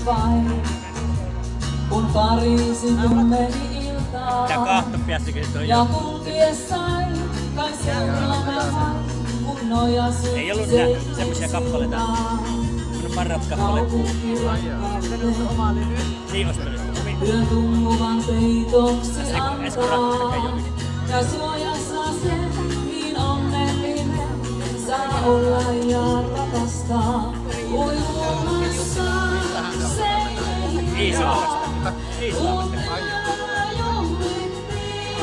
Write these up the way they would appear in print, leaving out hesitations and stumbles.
vain, kun Pariisin meni iltaan. Ja kun ties sain, kai seuraamme vain, kun nojasin ei ollut semmosia kappaleita. Kaupunki rakkauden, Siivostelusta. yön tummuvan peitoksi antaa. Ja suojassa se niin onnellinen, saa olla ja rakastaa. Uimassa se hiljaa, kun yö juhlittiin,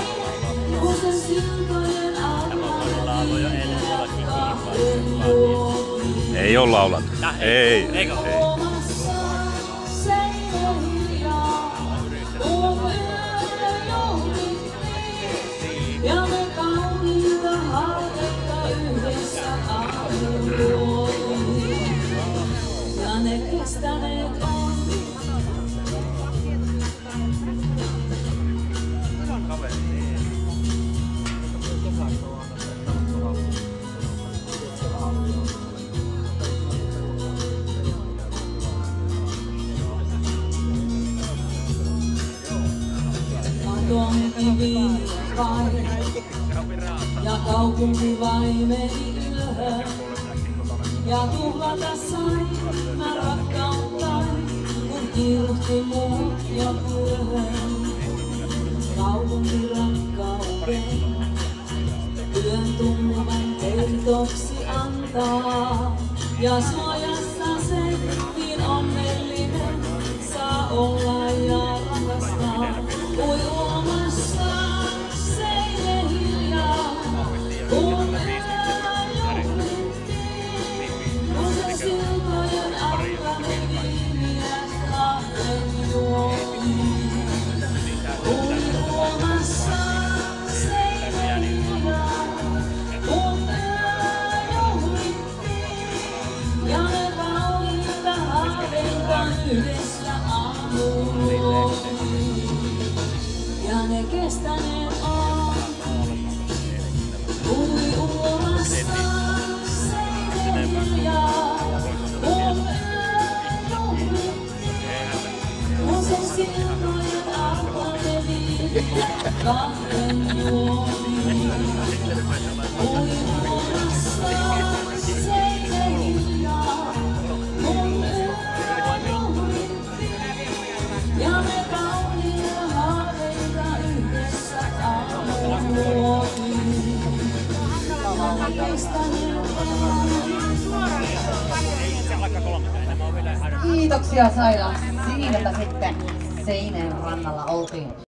kun sen siltojen alla juotiin. Ei oo laulanut. Ei. Eikö? Uimassa se hiljaa, kun yö juhlittiin, ja me kauniita haavetta yhdessä luotiin. Ja ne kestäneet on. Kivi vain, ja kaupunki vain meni ylhöön. Ja tuhlata sain mä rakkauttani, kun kiiruhti muut jo työhön. Kaupunki rakkauden, yön tummuvan peitoksi antaa. Ja suojassa se niin onnellinen, saa olla ja rakastaa. Uimassa se hiljaa, kun yö juhlittiin, kun se siltojen alla viiniä kahden juotiin. Uimassa se hiljaa, kun yö juhlittiin, ja me kauniita haaveita yhdessä aamuun luotiin. Ja ne kestäneet on, uimassa se hiljaa, kun yö juhlittiin, kun sen siltojen alla ne viiniä kahden juotiin. Uimassa se hiljaa, kun yö juhlittiin, ja me kauniita haaveita yhdessä luotiin. Ja ne kestäneet on. Kiitoksia Saila. Siinäpä sitten Seinäjoen rannalla oltiin.